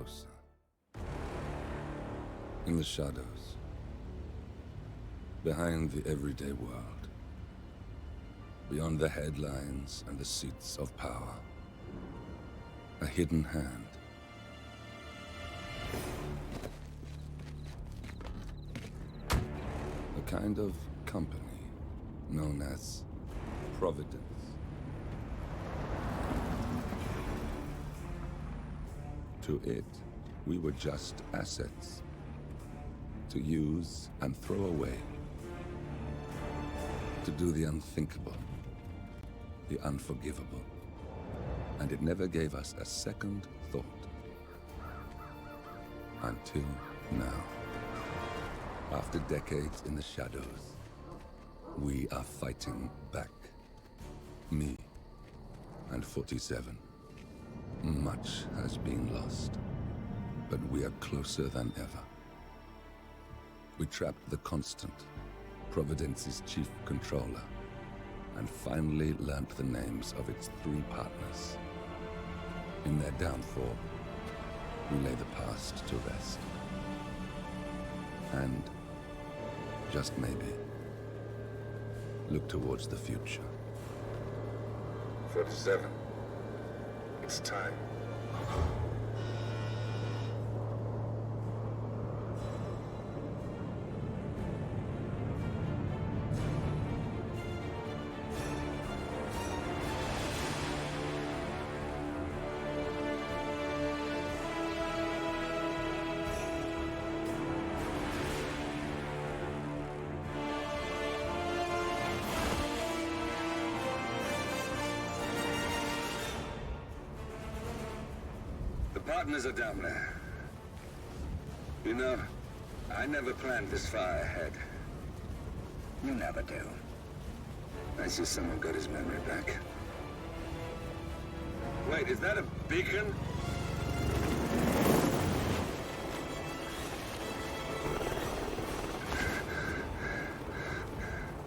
closer. In the shadows, behind the everyday world, beyond the headlines and the seats of power, a hidden hand. A kind of company known as Providence. To it, we were just assets to use and throw away, to do the unthinkable, the unforgivable, and it never gave us a second thought. Until now. After decades in the shadows, we are fighting back. Me and 47. Much has been lost, but we are closer than ever. We trapped the Constant, Providence's chief controller, and finally learnt the names of its 3 partners. In their downfall, we lay the past to rest. And, just maybe, look towards the future. 47. It's time. The partners are down there. You know, I never planned this far ahead. You never do. I see someone got his memory back. Wait, is that a beacon?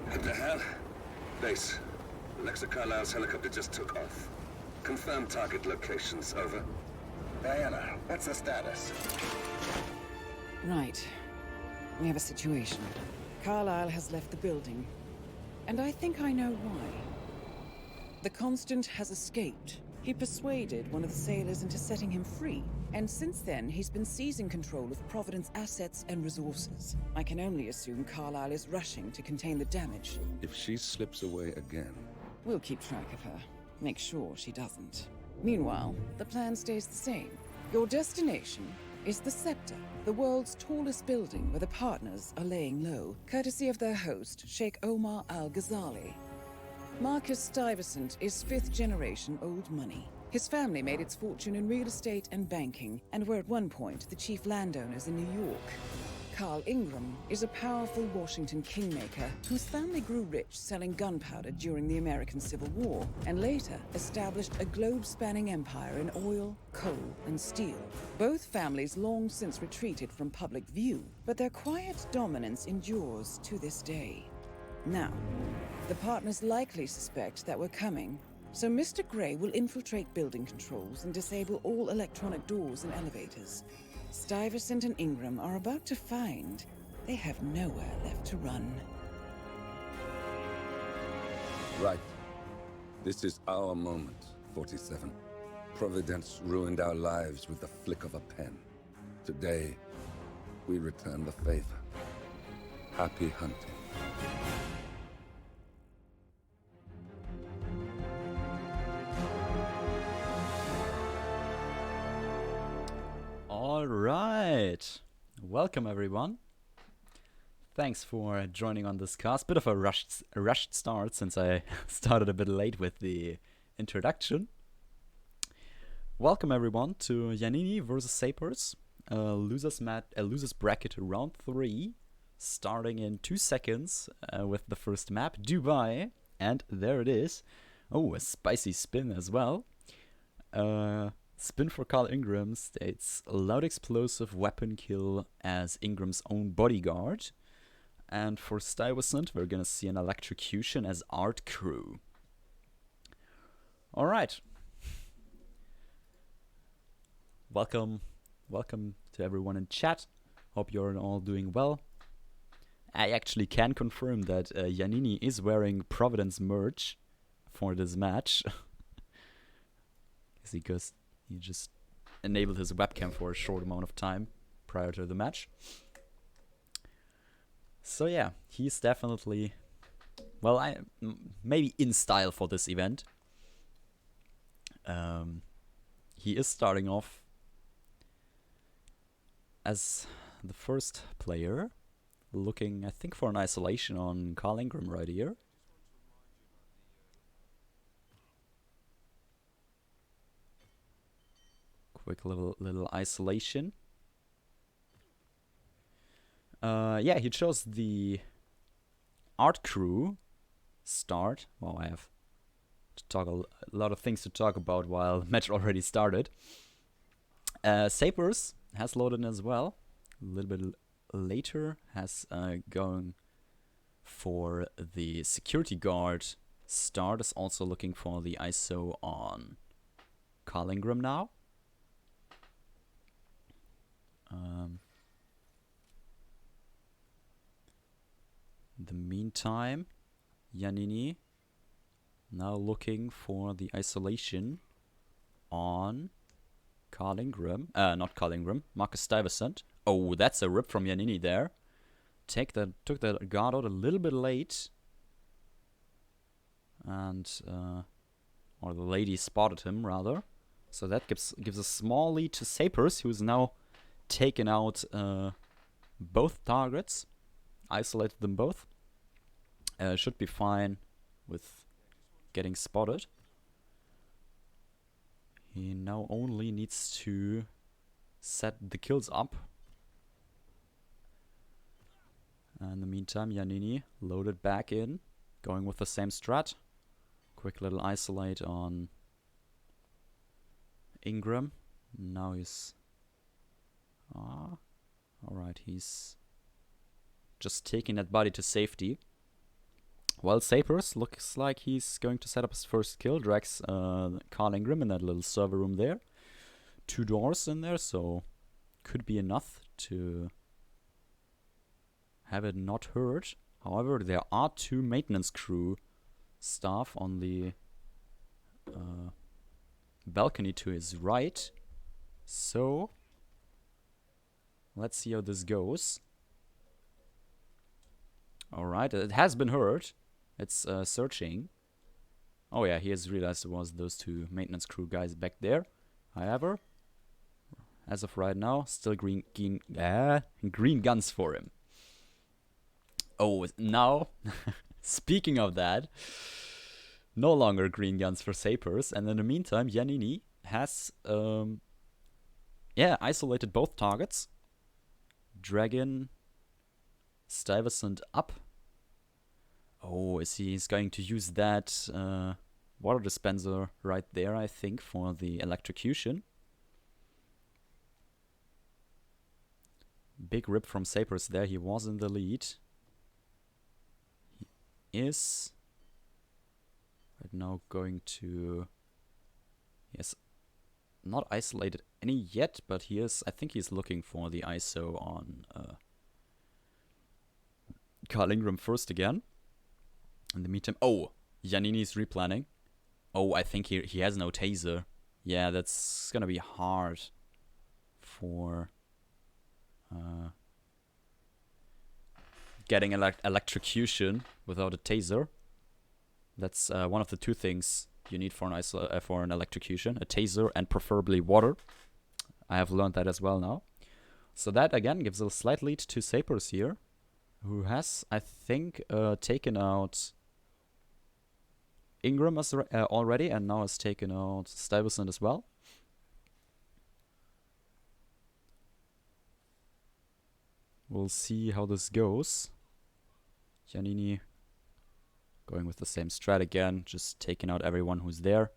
What the hell? Base. Alexa Carlisle's helicopter just took off. Confirm target locations, over. Diana, what's the status? Right. We have a situation. Carlisle has left the building. And I think I know why. The Constant has escaped. He persuaded one of the sailors into setting him free. And since then, he's been seizing control of Providence assets and resources. I can only assume Carlisle is rushing to contain the damage. If she slips away again... We'll keep track of her. Make sure she doesn't. Meanwhile, the plan stays the same. Your destination is the Scepter, the world's tallest building where the partners are laying low, courtesy of their host, Sheikh Omar Al-Ghazali. Marcus Stuyvesant is 5th-generation old money. His family made its fortune in real estate and banking, and were at one point the chief landowners in New York. Carl Ingram is a powerful Washington kingmaker whose family grew rich selling gunpowder during the American Civil War, and later established a globe-spanning empire in oil, coal, and steel. Both families long since retreated from public view, but their quiet dominance endures to this day. Now, the partners likely suspect that we're coming, so Mr. Grey will infiltrate building controls and disable all electronic doors and elevators. Stuyvesant and Ingram are about to find they have nowhere left to run. Right. This is our moment, 47. Providence ruined our lives with the flick of a pen. Today, we return the favor. Happy hunting. All right. Welcome, everyone. Thanks for joining on this cast. Bit of a rushed start since I started a bit late with the introduction. Welcome, everyone, to Yannini versus Sapors, losers bracket round 3, starting in 2 seconds with the first map, Dubai, and there it is. Oh, a spicy spin as well. Spin for Carl Ingram states loud explosive weapon kill as Ingram's own bodyguard. And for Stuyvesant, we're gonna see an electrocution as art crew. Alright. Welcome welcome to everyone in chat. Hope you're all doing well. I actually can confirm that Yannini is wearing Providence merch for this match. Because he just enabled his webcam for a short amount of time prior to the match. So yeah, he's definitely, well, maybe in style for this event. He is starting off as the first player, looking, I think, for an isolation on Carl Ingram right here. Quick little isolation. Yeah, he chose the art crew start. Well, I have to talk a lot of things to talk about while the match already started. Sapors has loaded in as well. A little bit later, has going for the security guard start. Is also looking for the ISO on Carl Ingram now. In the meantime, Yannini now looking for the isolation on Carl Ingram. Not Carl Ingram, Marcus Stuyvesant. Oh, that's a rip from Yannini there. Took the guard out a little bit late. And, or the lady spotted him, rather. So that gives a small lead to Sapors, who's now taken out both targets. Isolated them both. Should be fine with getting spotted. He now only needs to set the kills up. In the meantime, Yannini loaded back in, going with the same strat. Quick little isolate on Ingram. Now he's... alright, he's just taking that body to safety. While Sapors looks like he's going to set up his first kill. Drags Carl Ingram in that little server room there. 2 doors in there, so could be enough to have it not hurt. However, there are 2 maintenance crew staff on the balcony to his right. So let's see how this goes. Alright, it has been hurt. It's searching. Oh yeah, he has realized it was those 2 maintenance crew guys back there. However, as of right now, still green guns for him. Oh, now, speaking of that, no longer green guns for Sapors. And in the meantime, Yannini has, isolated both targets. Dragon Stuyvesant up. Oh, he's going to use that water dispenser right there, I think, for the electrocution. Big rip from Sapors there. He was in the lead. He is right now going to... He has not isolated any yet, but he is... I think he's looking for the ISO on Carl Ingram first again. In the meantime... Oh! Yannini's replanning. Oh, I think he has no taser. Yeah, that's gonna be hard for getting electrocution without a taser. That's one of the 2 things you need for an electrocution. A taser and preferably water. I have learned that as well now. So that again gives a slight lead to Sapors here, who has, I think, taken out Ingram already, and now has taken out Stuyvesant as well. We'll see how this goes. Yannini going with the same strat again, just taking out everyone who's there.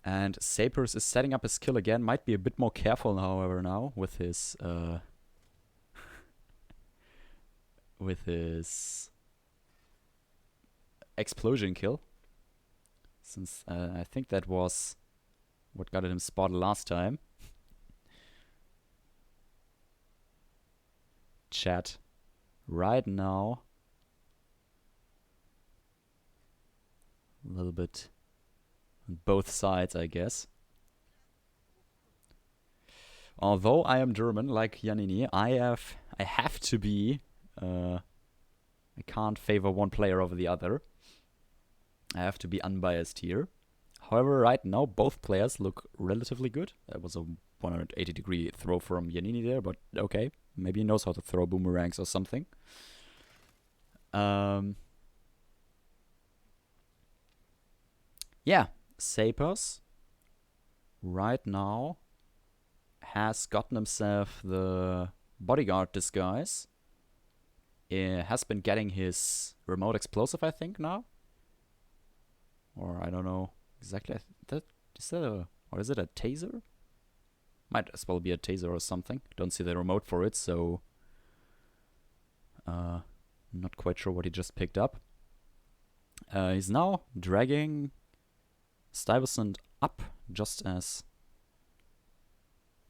And Sapors is setting up his kill again. Might be a bit more careful, however, now with his explosion kill, since I think that was what got him spotted last time. Chat. Right now. A little bit on both sides, I guess. Although I am German, like Yannini, I have to be. I can't favor one player over the other. I have to be unbiased here. However, right now both players look relatively good. That was a 180-degree throw from Yannini there, but okay, maybe he knows how to throw boomerangs or something. Yeah, Sapors right now has gotten himself the bodyguard disguise. Has been getting his remote explosive, I think, now. Or I don't know exactly. Or is it a taser? Might as well be a taser or something. Don't see the remote for it, so not quite sure what he just picked up. He's now dragging Stuyvesant up, just as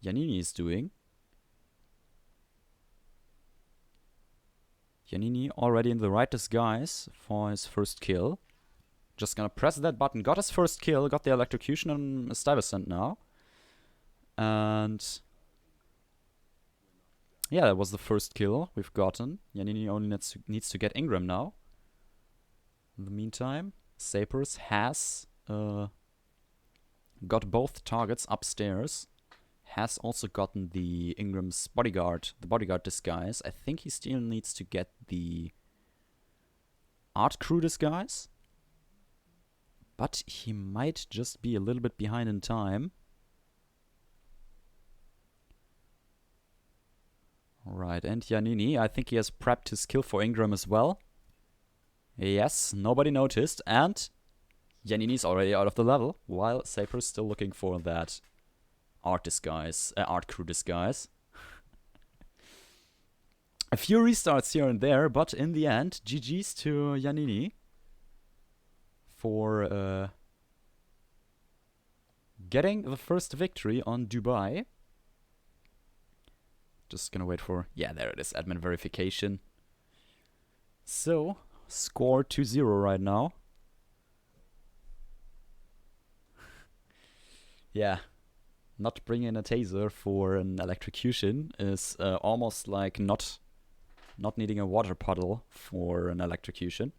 Yannini is doing. Yannini already in the right disguise for his first kill. Just gonna press that button. Got his first kill. Got the electrocution on Stuyvesant now. And yeah, that was the first kill we've gotten. Yannini only needs to get Ingram now. In the meantime, Sapors has got both targets upstairs. Has also gotten the Ingram's bodyguard, the bodyguard disguise. I think he still needs to get the art crew disguise. But he might just be a little bit behind in time. Alright, and Yannini, I think he has prepped his kill for Ingram as well. Yes, nobody noticed, and Yannini's already out of the level, while Sapors still looking for that art disguise, art crew disguise. A few restarts here and there, but in the end, GG's to Yannini for getting the first victory on Dubai. Just gonna wait for, yeah, there it is, admin verification. So, score 2-0 right now. Yeah, not bringing a taser for an electrocution is almost like not needing a water puddle for an electrocution.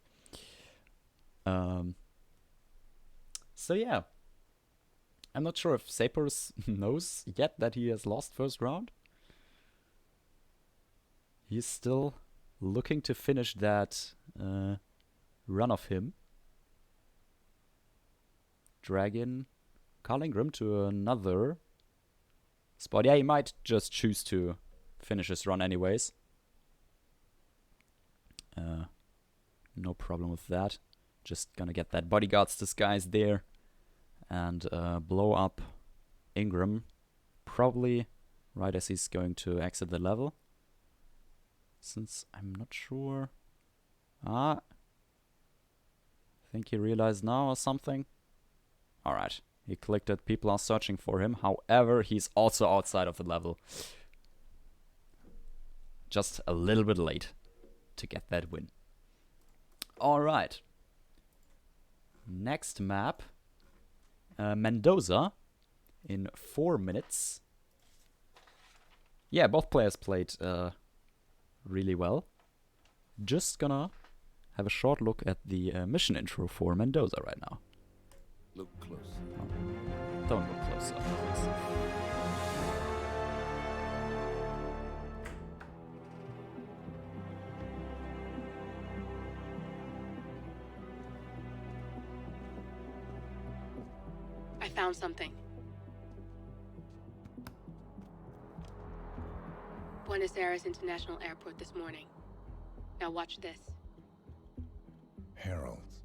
So yeah, I'm not sure if Sapors knows yet that he has lost first round. He's still looking to finish that run of him. Dragon Carl Ingram to another spot. Yeah, he might just choose to finish his run anyways. No problem with that. Just gonna get that bodyguard's disguise there and blow up Ingram, probably right as he's going to exit the level. Since I'm not sure. I think he realized now or something. Alright, he clicked that people are searching for him. However, he's also outside of the level. Just a little bit late to get that win. Alright. Next map. Mendoza in 4 minutes. Yeah, both players played really well. Just gonna have a short look at the mission intro for Mendoza right now. Look close. Oh, don't look closer, please. I found something. Buenos Aires International Airport this morning. Now watch this. Heralds.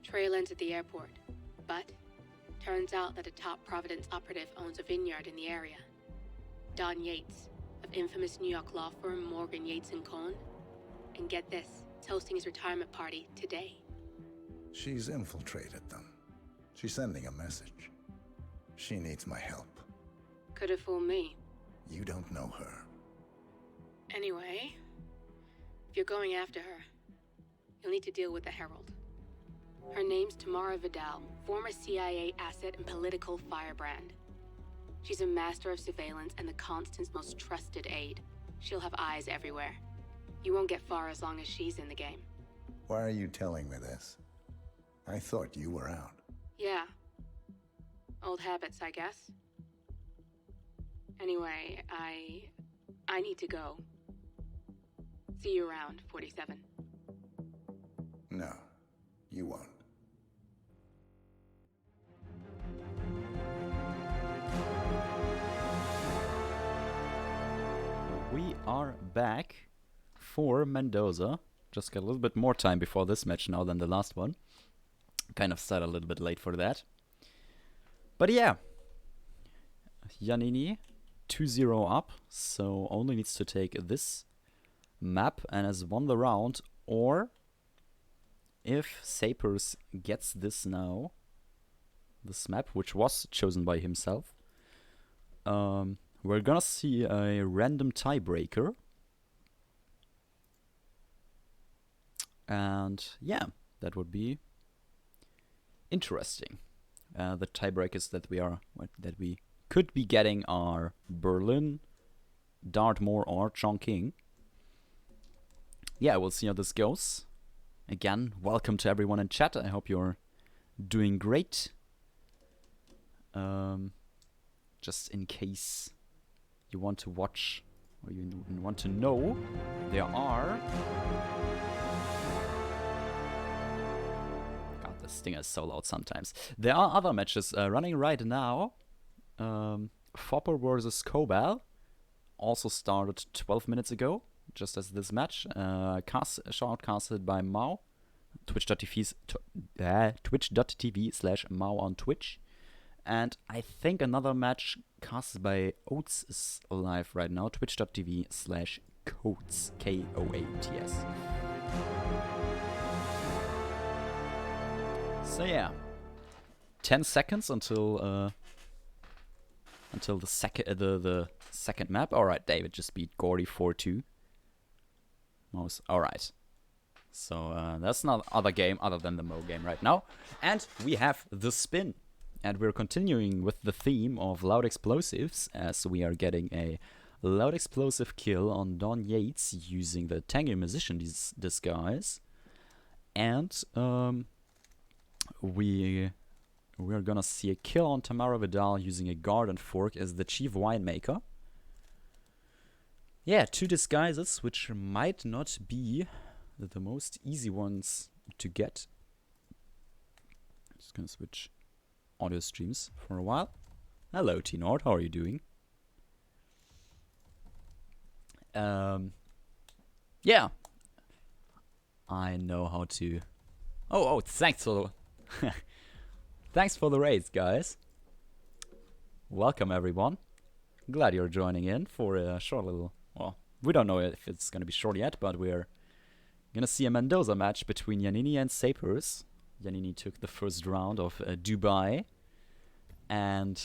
Trail ends at the airport, but turns out that a top Providence operative owns a vineyard in the area. Don Yates, of infamous New York law firm Morgan Yates & Cohn. And get this, is hosting his retirement party today. She's infiltrated them. She's sending a message. She needs my help. Could have fooled me. You don't know her. Anyway, if you're going after her, you'll need to deal with the Herald. Her name's Tamara Vidal, former CIA asset and political firebrand. She's a master of surveillance and the Constant's most trusted aide. She'll have eyes everywhere. You won't get far as long as she's in the game. Why are you telling me this? I thought you were out. Yeah. Old habits, I guess. Anyway, I need to go. See you around, 47. No, you won't. We are back for Mendoza. Just got a little bit more time before this match now than the last one. Kind of started a little bit late for that. But yeah. Yannini 2-0 up, so only needs to take this map and has won the round. Or if Sapors gets this now, this map, which was chosen by himself, we're gonna see a random tiebreaker. And yeah, that would be interesting. The tiebreakers that we could be getting are Berlin, Dartmoor, or Chongqing. Yeah, we'll see how this goes. Again, welcome to everyone in chat. I hope you're doing great. Just in case you want to watch or you want to know, there are... God, this thing is so loud sometimes. There are other matches running right now. Fopper versus Cobal also started 12 minutes ago, just as this match. Shoutcasted by Mao. Twitch.tv/Mao on Twitch. And I think another match cast by Oates is live right now. Twitch.tv/Coates. Koats. So yeah, 10 seconds until the second map. All right, David just beat Gordy 4-2. All right. So that's not other game other than the Mo game right now, and we have the spin. And we're continuing with the theme of loud explosives, as we are getting a loud explosive kill on Don Yates using the Tango Musician disguise. And we're gonna see a kill on Tamara Vidal using a garden fork as the chief winemaker. Yeah, two disguises, which might not be the most easy ones to get. Just gonna switch audio streams for a while. Hello, T-Nord, how are you doing? Yeah. I know how to... Oh, thanks for the... Thanks for the raids, guys. Welcome, everyone. Glad you're joining in for a short little... Well, we don't know if it's gonna be short yet, but we're gonna see a Mendoza match between Yannini and Sapors. Yannini took the first round of Dubai. And,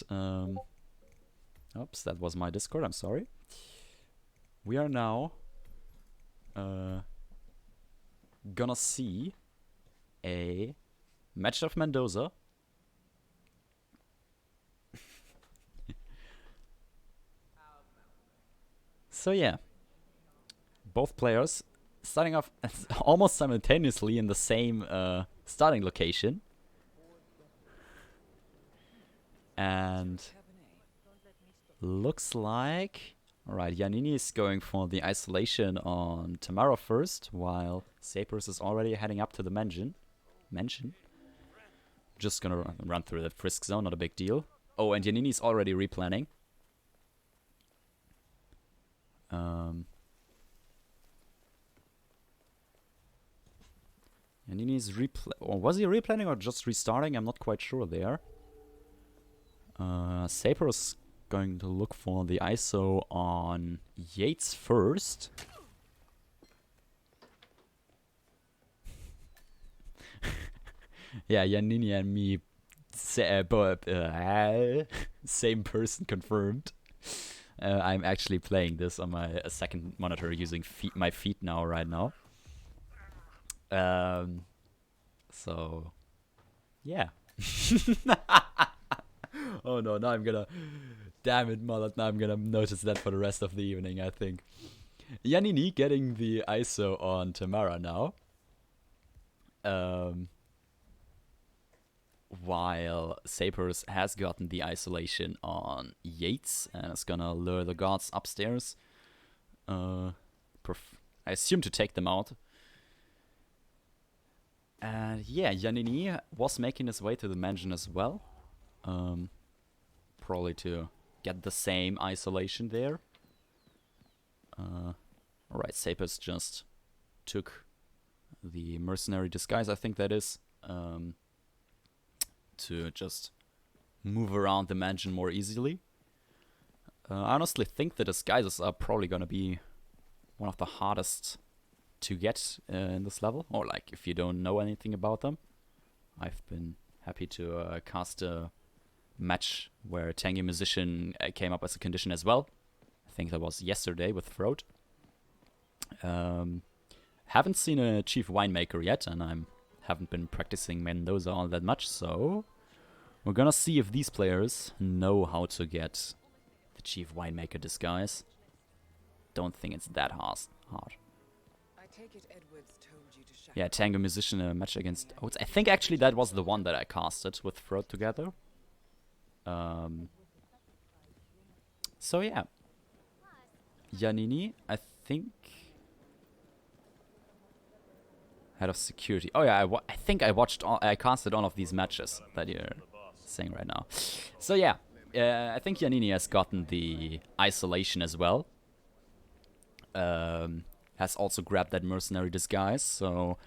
oops, that was my Discord, I'm sorry. We are now gonna see a match of Mendoza. So yeah, both players starting off almost simultaneously in the same starting location. And looks like... Alright, Yannini is going for the isolation on Tamara first, while Sapors is already heading up to the mansion. Just gonna run through the frisk zone, not a big deal. Oh, and Yannini is already replanning. Yannini's or was he replanning or just restarting? I'm not quite sure there. Sapors going to look for the ISO on Yates first. Yeah, Yannini and me Same person confirmed. I'm actually playing this on my second monitor using my feet now, right now. So, yeah. Oh no, now I'm gonna... Damn it, mother, now I'm gonna notice that for the rest of the evening, I think. Yannini getting the ISO on Tamara now. While Sapors has gotten the isolation on Yates and is gonna lure the guards upstairs. I assume to take them out. And yeah, Yannini was making his way to the mansion as well. Probably to get the same isolation there. Alright, Sapors just took the mercenary disguise, I think that is. To just move around the mansion more easily. I honestly think the disguises are probably gonna be one of the hardest to get in this level, or like if you don't know anything about them. I've been happy to cast a match where Tangy Musician came up as a condition as well. I think that was yesterday with Throat. Haven't seen a Chief Winemaker yet, and I haven't been practicing Mendoza all that much, so we're gonna see if these players know how to get the Chief Winemaker disguise. Don't think it's that hard. I take it Edwards told you to shackle. Yeah, Tango Musician, a match against Oates. I think actually that was the one that I casted with Throat together. So yeah. Yannini, I think... Head of security. Oh yeah, I think I casted all of these matches that you're saying right now. So yeah, I think Yannini has gotten the isolation as well. Has also grabbed that mercenary disguise, so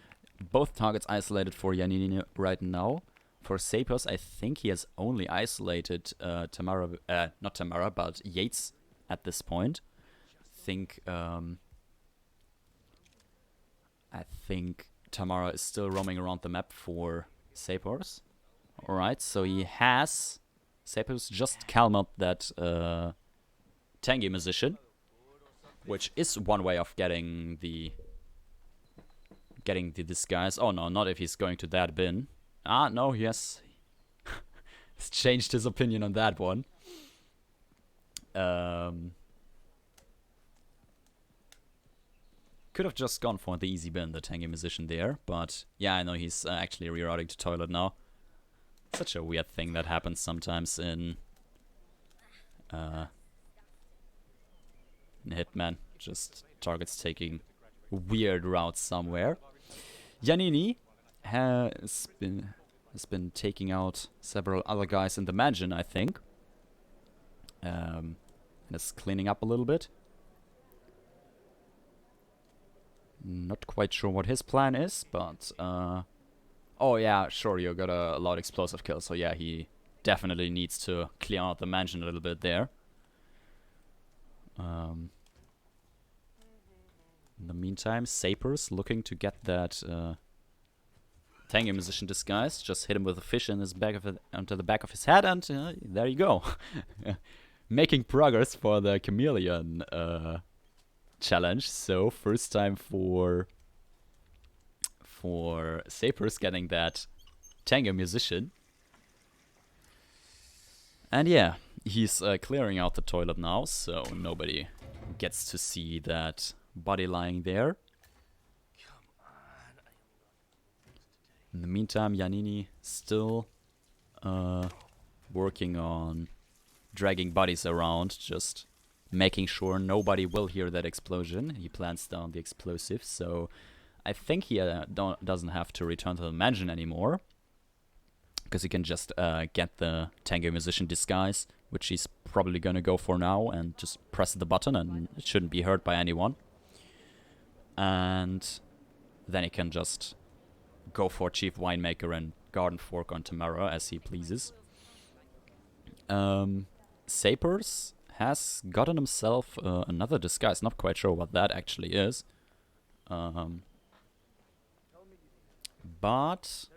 both targets isolated for Yannini right now. For Sapors, I think he has only isolated Tamara, not Tamara, but Yates at this point. I think Tamara is still roaming around the map for Sapors. Alright, so he has... Sapors just calmed that Tangy Musician, which is one way of getting the disguise. Oh no, not if he's going to that bin. Ah, no, he has... he's changed his opinion on that one. Could have just gone for the easy bin, the Tangy Musician there, but yeah, I know he's actually rerouting to toilet now. Such a weird thing that happens sometimes in Hitman. Just targets taking weird routes somewhere. Yannini has been taking out several other guys in the mansion, I think. And is cleaning up a little bit. Not quite sure what his plan is, but... oh yeah, sure, you got a loud explosive kill, so yeah, he definitely needs to clear out the mansion a little bit there. In the meantime, Sapors looking to get that Tangy Musician disguise. Just hit him with a fish in his back of it, onto the back of his head, and there you go. Making progress for the Chameleon challenge. So first time for Sapors getting that Tango Musician. And yeah, he's clearing out the toilet now, so nobody gets to see that body lying there. In the meantime, Yannini still working on dragging bodies around, just making sure nobody will hear that explosion. He plants down the explosive, so I think he doesn't have to return to the mansion anymore, because he can just get the Tango Musician disguise, which he's probably gonna go for now, and just press the button, and it shouldn't be hurt by anyone. And then he can just go for Chief Winemaker and Garden Fork on Tamara as he pleases. Sapors has gotten himself another disguise. Not quite sure what that actually is. But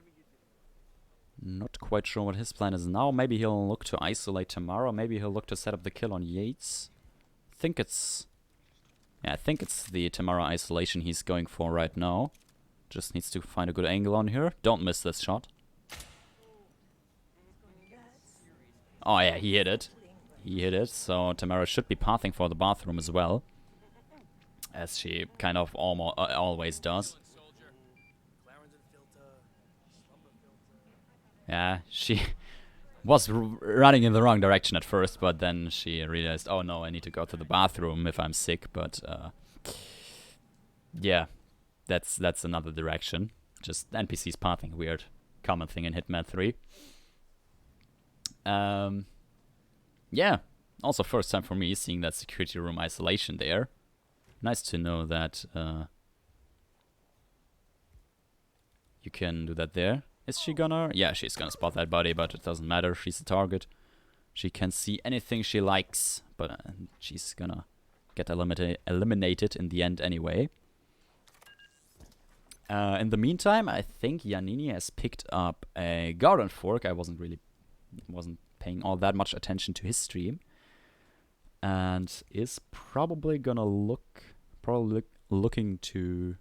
Not quite sure what his plan is now. Maybe he'll look to isolate tomorrow. Maybe he'll look to set up the kill on Yates. I think it's the Tamara isolation he's going for right now. Just needs to find a good angle on here. Don't miss this shot. Oh yeah, he hit it. He hit it, so Tamara should be pathing for the bathroom as well. As she kind of always does. Yeah, she was running in the wrong direction at first, but then she realized, oh no, I need to go to the bathroom if I'm sick, but yeah, that's another direction. Just NPCs pathing, weird, common thing in Hitman 3. Yeah, also first time for me seeing that security room isolation there. Nice to know that you can do that there. Is she gonna? Yeah, she's gonna spot that body, but it doesn't matter. She's a target. She can see anything she likes, but she's gonna get eliminated in the end anyway. In the meantime, I think Yannini has picked up a garden fork. I wasn't paying all that much attention to his stream, and is probably gonna looking to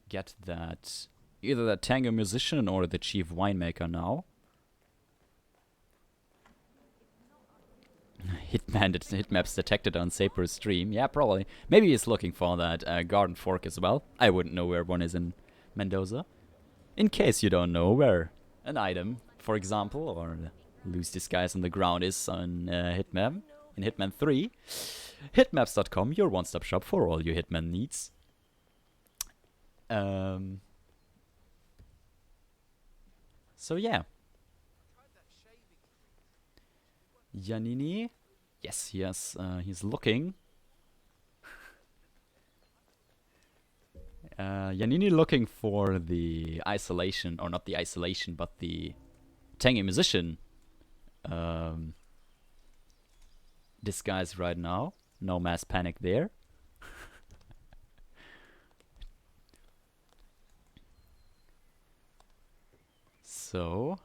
get that. Either the tango musician or the chief winemaker now. Hitmaps detected on Sapors' stream. Yeah, probably. Maybe he's looking for that garden fork as well. I wouldn't know where one is in Mendoza. In case you don't know where an item, for example, or the loose disguise on the ground is on Hitman, in Hitman 3. Hitmaps.com, your one-stop shop for all your Hitman needs. So yeah. Yannini. Yes, yes, he's looking. Yannini looking for the isolation, or not the isolation, but the tangy musician disguise right now. No mass panic there. So,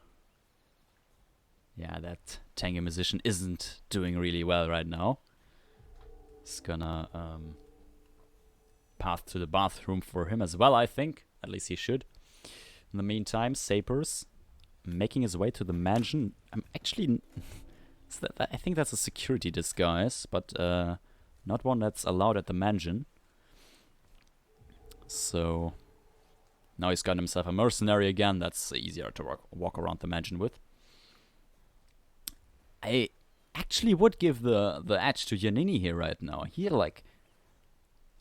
yeah, that tango musician isn't doing really well right now. It's gonna path to the bathroom for him as well, I think. At least he should. In the meantime, Sapors making his way to the mansion. Actually, I think that's a security disguise, but not one that's allowed at the mansion. So now he's got himself a mercenary again. That's easier to walk around the mansion with. I actually would give the edge to Yannini here right now.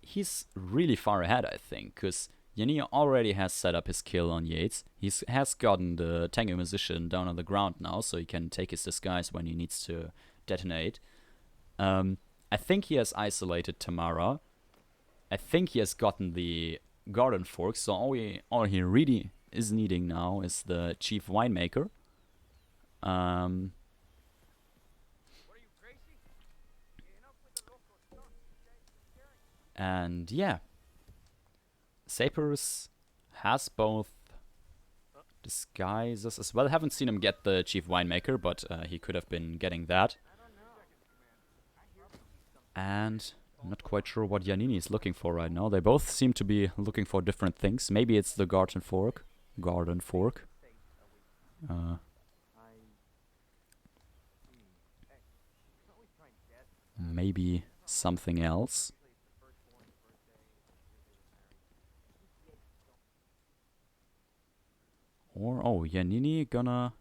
He's really far ahead, I think, because Yannini already has set up his kill on Yates. He has gotten the tango musician down on the ground now, so he can take his disguise when he needs to detonate. I think he has isolated Tamara. I think he has gotten the garden fork, so all he really is needing now is the chief winemaker. And yeah, Sapors has both disguises as well. Haven't seen him get the chief winemaker, but he could have been getting that. And I'm not quite sure what Yannini is looking for right now. They both seem to be looking for different things. Maybe it's the garden fork. Maybe something else. Or, Yannini gonna...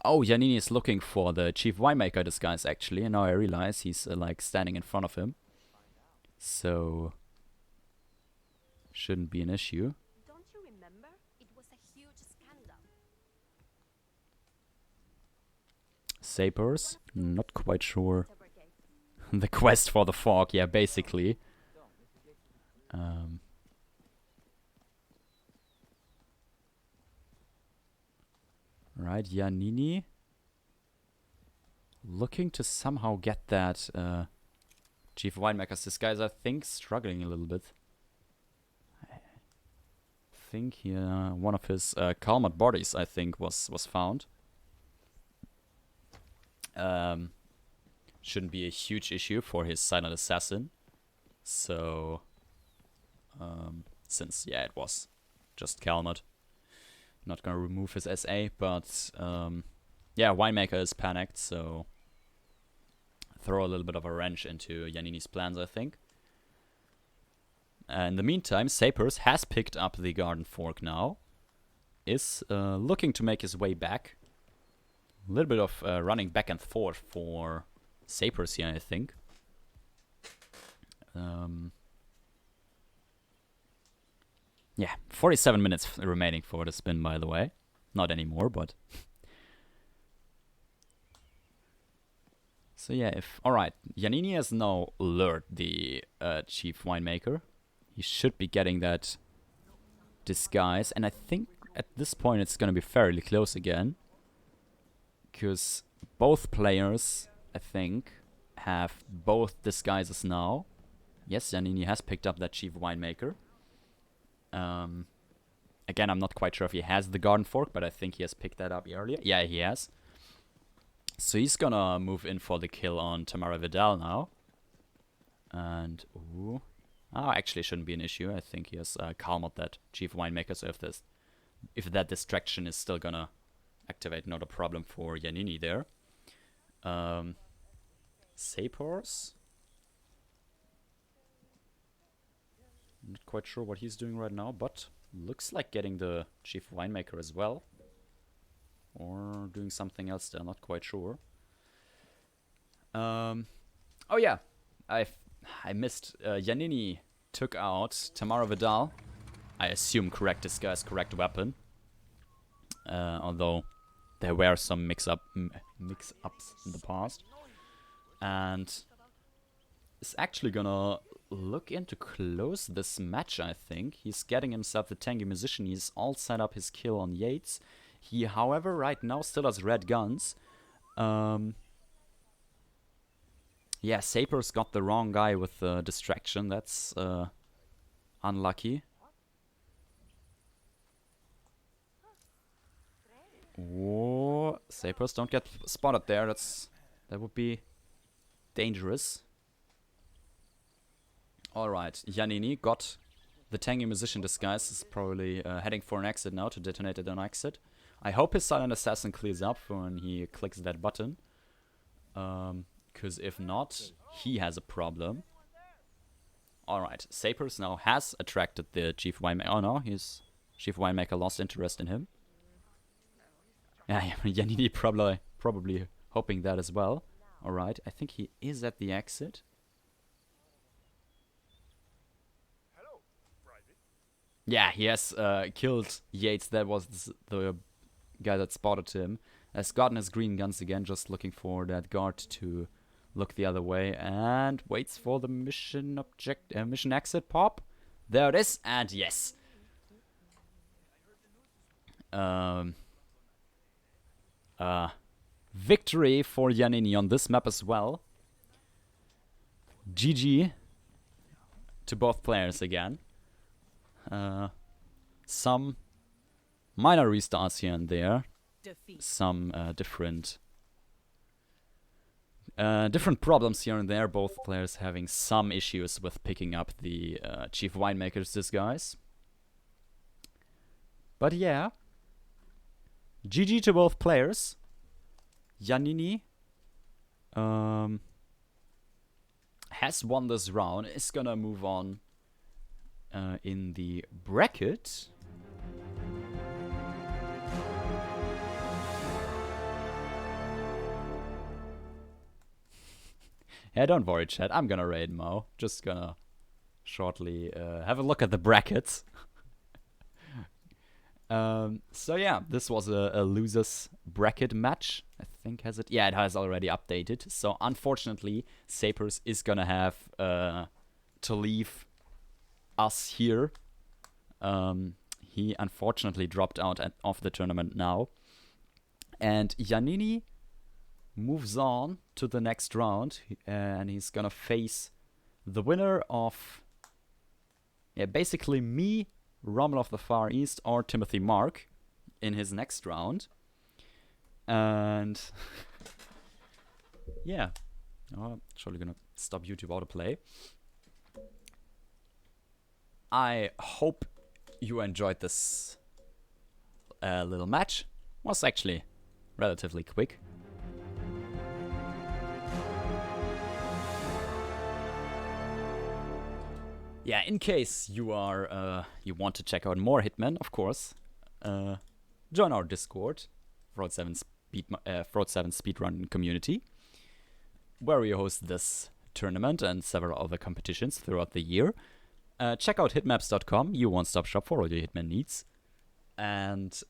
Oh, Yannini is looking for the chief winemaker disguise, actually. And now I realize he's, like, standing in front of him. So... shouldn't be an issue. Don't you remember? It was a huge scandal. Sapors? Not quite sure. The quest for the fork, yeah, basically. Right, Yannini. Looking to somehow get that chief winemaker's disguise, I think, struggling a little bit. I think one of his Kalmat bodies, I think, was found. Shouldn't be a huge issue for his silent assassin. So, since it was just Kalmat, not gonna remove his SA, but Winemaker is panicked, so throw a little bit of a wrench into Yannini's plans, I think. In the meantime, Sapors has picked up the Garden Fork now. Is looking to make his way back. A little bit of running back and forth for Sapors here, I think. Yeah, 47 minutes remaining for the spin, by the way. Not anymore, but... So yeah, alright, Yannini has now lured the Chief Winemaker. He should be getting that disguise, and I think at this point it's gonna be fairly close again. Because both players, I think, have both disguises now. Yes, Yannini has picked up that Chief Winemaker. Again, I'm not quite sure if he has the Garden Fork, but I think he has picked that up earlier. Yeah, he has. So he's gonna move in for the kill on Tamara Vidal now. And, ooh. Oh, actually shouldn't be an issue. I think he has Kalmat that Chief Winemaker, so if that distraction is still gonna activate, not a problem for Yannini there. Sapors? Not quite sure what he's doing right now, but looks like getting the Chief Winemaker as well. Or doing something else there, not quite sure. Oh yeah, I missed. Yannini took out Tamara Vidal. I assume correct disguise, correct weapon. Although there were some mix-ups in the past. And is actually gonna look in to close this match, I think. He's getting himself the Tangy Musician. He's all set up his kill on Yates. He, however, right now still has red guns. Yeah, Sapors got the wrong guy with the distraction. That's unlucky. Oh, Sapors, don't get spotted there. That would be dangerous. Alright, Yannini got the Tangy Musician disguise. Is probably heading for an exit now to detonate it on exit. I hope his Silent Assassin clears up when he clicks that button. Because if not, he has a problem. Alright, Sapors now has attracted the Chief Winemaker. Oh no, his Chief Winemaker lost interest in him. Yeah, Yannini probably hoping that as well. Alright, I think he is at the exit. Yeah, he has killed Yates. That was the guy that spotted him. Has gotten his green guns again, just looking for that guard to look the other way. And waits for the mission exit pop. There it is, and yes. Victory for Yannini on this map as well. GG to both players again. Some minor restarts here and there. Some different problems here and there. Both players having some issues with picking up the Chief Winemaker's disguise. But yeah, GG to both players. Yannini has won this round. Is gonna move on in the bracket. Yeah, don't worry, chat. I'm gonna raid Mo. Just gonna shortly have a look at the brackets. So yeah, this was a losers bracket match. I think it has already updated. So unfortunately, Sapors is gonna have to leave us here. He unfortunately dropped out of the tournament now. And Yannini moves on to the next round. And he's gonna face the winner of basically me Rommel of the Far East or Timothy Mark in his next round. And yeah, surely gonna stop YouTube autoplay. I hope you enjoyed this little match. Was actually relatively quick. Yeah, in case you are you want to check out more Hitman, of course, join our Discord, Fraud 7 Speedrun Community, where we host this tournament and several other competitions throughout the year. Check out hitmaps.com, your one-stop shop for all your Hitman needs. And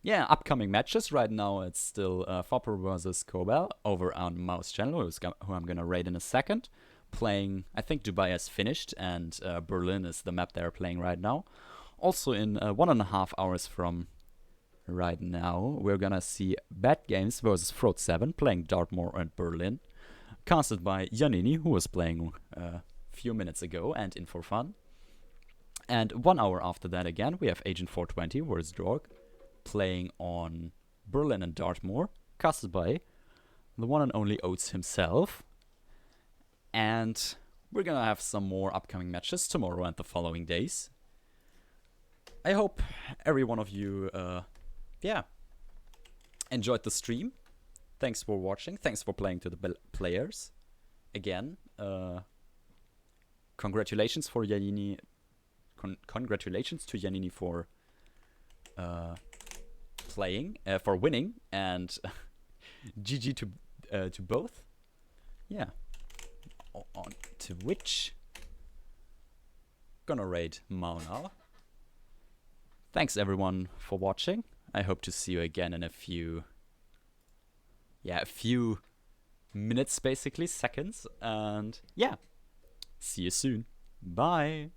yeah, upcoming matches right now. It's still Fopper versus Cobel over on Mouse channel, who I'm gonna raid in a second. Playing, I think Dubai has finished, and Berlin is the map they're playing right now. Also, in 1.5 hours from right now, we're gonna see Bad Games versus Fraud 7 playing Dartmoor and Berlin, casted by Yannini, who was playing a few minutes ago and in for fun. And 1 hour after that, again, we have Agent 420 versus Dork playing on Berlin and Dartmoor, casted by the one and only Oates himself. And we're gonna have some more upcoming matches tomorrow and the following days. I hope every one of you, enjoyed the stream. Thanks for watching. Thanks for playing to the players. Again, congratulations for Yannini. Congratulations to Yannini for playing, for winning, and GG to both. Yeah. On to which gonna raid Mao now. Thanks everyone for watching. I hope to see you again in a few minutes, basically seconds, and yeah, see you soon. Bye.